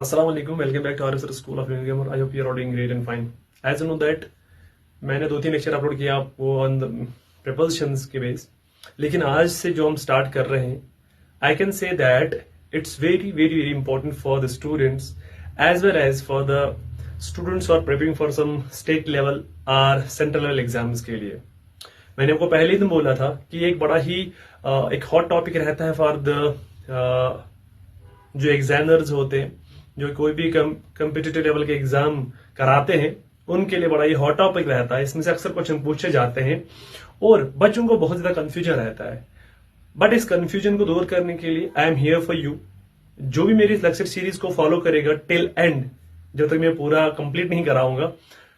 अस्सलाम वालेकुम, welcome back to our school of gamer. I hope you are doing great and fine. As you know that मैंने 2-3 lecture upload किया वो on the propositions के base, लेकिन आज से जो हम स्टार्ट कर रहे हैं I can say that it's very very very important for the students as well as for the students are preparing for some state level और सेंट्रल लेवल एग्जाम्स के लिए। मैंने आपको पहले ही दिन बोला था कि एक बड़ा ही एक हॉट टॉपिक रहता है फॉर द जो एग्जामिनर्स होते हैं, जो कोई भी कम्पिटिटिव लेवल के एग्जाम कराते हैं, उनके लिए बड़ा ही हॉट टॉपिक रहता है। इसमें से अक्सर क्वेश्चन पूछे जाते हैं और बच्चों को बहुत ज्यादा कंफ्यूजन रहता है। बट इस कंफ्यूजन को दूर करने के लिए I am here for you. जो भी मेरी लेक्चर सीरीज को फॉलो करेगा टिल एंड, जब तक मैं पूरा कंप्लीट नहीं कराऊंगा,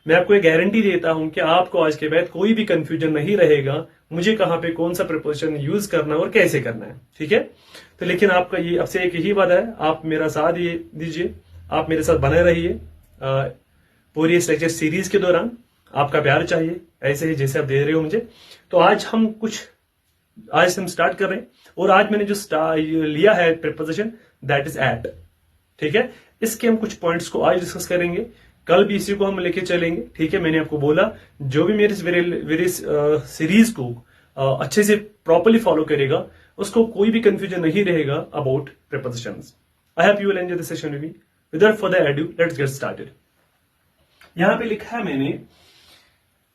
मैं आपको एक गारंटी देता हूं कि आपको आज के बाद कोई भी कंफ्यूजन नहीं रहेगा मुझे कहां पे कौन सा प्रिपोजिशन यूज करना है और कैसे करना है। ठीक है, तो लेकिन आपका ये आपसे एक यही वादा है, आप मेरा साथ दीजिए, आप मेरे साथ बने रहिए पूरी इस लेक्चर सीरीज के दौरान। आपका प्यार चाहिए ऐसे ही जैसे आप दे रहे हो मुझे। तो आज से हम स्टार्ट कर रहे हैं और आज मैंने जो लिया है प्रिपोजिशन दैट इज एट। ठीक है, इसके हम कुछ पॉइंट्स को आज डिस्कस करेंगे, कल भी इसी को हम लेके चलेंगे। ठीक है, मैंने आपको बोला जो भी मेरी सीरीज को अच्छे से प्रॉपर्ली फॉलो करेगा उसको कोई भी कंफ्यूजन नहीं रहेगा about prepositions. I hope you will enjoy this session with me. Without further ado let's get started. यहां पे लिखा है मैंने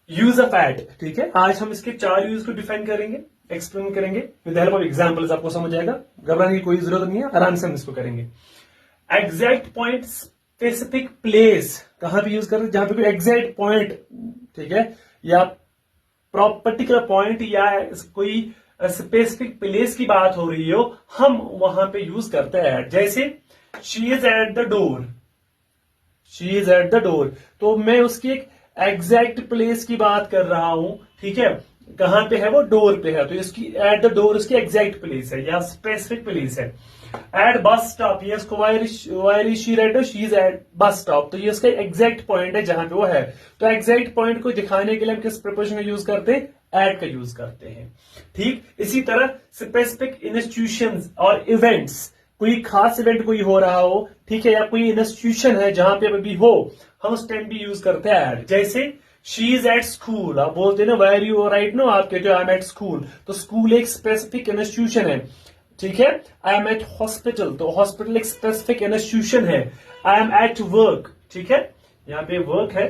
यूज ऑफ एट। ठीक है, आज हम इसके 4 यूज को डिफाइन करेंगे, एक्सप्लेन करेंगे विद हेल्प ऑफ एग्जांपल्स। आपको समझ आएगा, घबराने की कोई जरूरत नहीं है, आराम से हम इसको करेंगे। एग्जैक्ट पॉइंट, स्पेसिफिक प्लेस कहां पे यूज कर रहे हैं, जहां पे कोई एग्जैक्ट पॉइंट, ठीक है, या पर्टिकुलर पॉइंट या कोई स्पेसिफिक प्लेस की बात हो रही हो, हम वहां पे यूज करते हैं। जैसे she is eight the door, she is eight the door, तो मैं उसकी एक एग्जैक्ट प्लेस की बात कर रहा हूं। ठीक है, कहां पे है वो, डोर पे है, तो इसकी एट द डोर उसकी एग्जैक्ट प्लेस है या स्पेसिफिक प्लेस है। एट बस स्टॉप, ये इसको where is she at, she is at bus stop, तो ये उसका एग्जैक्ट पॉइंट है जहां पे वो है। तो एग्जैक्ट पॉइंट को दिखाने के लिए हम किस प्रिपोजिशन का यूज करते हैं, एट का यूज करते हैं। ठीक, इसी तरह स्पेसिफिक इंस्टीट्यूशंस और इवेंट्स, कोई खास इवेंट कोई हो रहा हो, ठीक है, या कोई इंस्टीट्यूशन है जहां पे अभी हो, हम उस टाइम भी यूज करते हैं एट। जैसे शी इज एट स्कूल, आप बोलते हैं ना वेयर यू राइट नो, आप कहते हो आई एम एट स्कूल, तो स्कूल एक स्पेसिफिक इंस्टीट्यूशन है। ठीक है, आई एम एट हॉस्पिटल, तो हॉस्पिटल एक स्पेसिफिक इंस्टीट्यूशन है। आई एम एट वर्क, ठीक है, यहां पे वर्क है।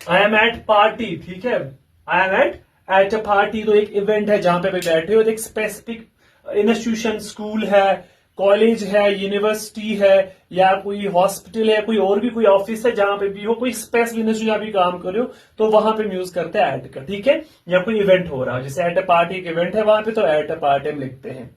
आई एम एट पार्टी, ठीक है, I am at a party, तो एक इवेंट है जहां पे बैठे हो, एक स्पेसिफिक इंस्टीट्यूशन, स्कूल है, कॉलेज है, यूनिवर्सिटी है, या कोई हॉस्पिटल है, कोई और भी कोई ऑफिस है, जहां पे भी हो, कोई स्पेसिफिक इंस्टीट्यूशन जहां भी काम कर रहे हो, तो वहां पे यूज करते हैं एट का। ठीक है, या कोई इवेंट हो रहा है, जैसे एट अ पार्टी एक इवेंट है वहां पे, तो एट अ पार्टी हम लिखते हैं।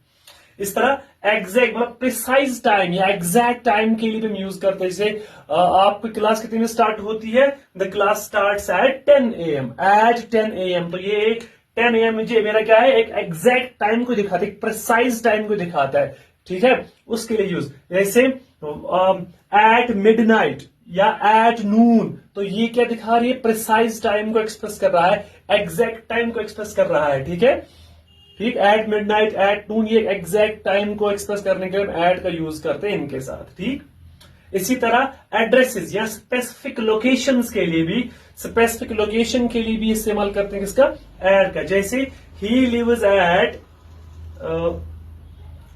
इस तरह एग्जैक्ट मतलब प्रिसाइज टाइम या एग्जैक्ट टाइम के लिए भी हम यूज करते हैं। जैसे आपकी क्लास कितने में स्टार्ट होती है, the class starts at 10 AM, at 10 AM, तो ये एक 10 AM मुझे मेरा क्या है, एक एग्जैक्ट टाइम को दिखाता है, एक प्रिसाइज टाइम को दिखाता है। ठीक है, उसके लिए यूज। जैसे एट मिडनाइट या एट नून, तो ये क्या दिखा रही है, प्रिसाइज टाइम को एक्सप्रेस कर रहा है, एग्जैक्ट टाइम को एक्सप्रेस कर रहा है। ठीक है, ठीक, एट मिडनाइट, एट नून, ये एग्जैक्ट टाइम को एक्सप्रेस करने के लिए हम एट का यूज करते हैं इनके साथ। ठीक, इसी तरह एड्रेसेस या स्पेसिफिक लोकेशंस के लिए भी, स्पेसिफिक लोकेशन के लिए भी इस्तेमाल करते हैं किसका, एट का। जैसे ही लिव्स एट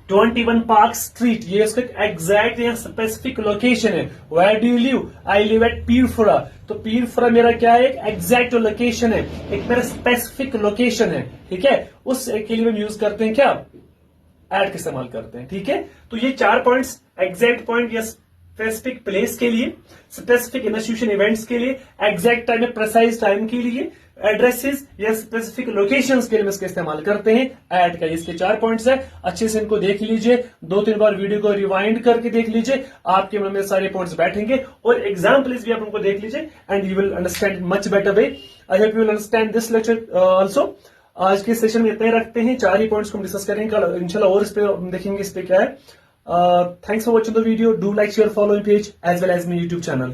21 पार्क स्ट्रीट, ये उसका एग्जैक्ट या स्पेसिफिक लोकेशन है। Where do you live, I live at Pirpura, तो पीरफुरा मेरा क्या है, एक एग्जैक्ट लोकेशन है, एक मेरा स्पेसिफिक लोकेशन है। ठीक है, उस के लिए हम यूज करते हैं क्या, एट का इस्तेमाल करते हैं। ठीक है, तो ये 4 पॉइंट्स, एग्जैक्ट पॉइंट या स्पेसिफिक प्लेस के लिए, स्पेसिफिक इंस्टीट्यूशन इवेंट्स के लिए, एग्जैक्ट टाइम या प्रिसाइज टाइम के लिए, एड्रेसेस या स्पेसिफिक लोकेशंस के लिए इसका इस्तेमाल करते हैं एट का। इसके 4 पॉइंट्स है, अच्छे से इनको देख लीजिए, 2-3 बार वीडियो को रिवाइंड करके देख लीजिए, आपके मन में सारे पॉइंट्स बैठेंगे, और एग्जाम्पल्स भी आप उनको देख लीजिए and you will understand much better way. I hope you will understand this lecture also. आज के सेशन में इतने ही रखते हैं, 4 ही पॉइंट्स को हम डिस्कस करेंगे, कल इंशाल्लाह और इस पे देखेंगे इस पे क्या है। Thanks for watching the video. Do like, share, follow my page as well as my YouTube channel.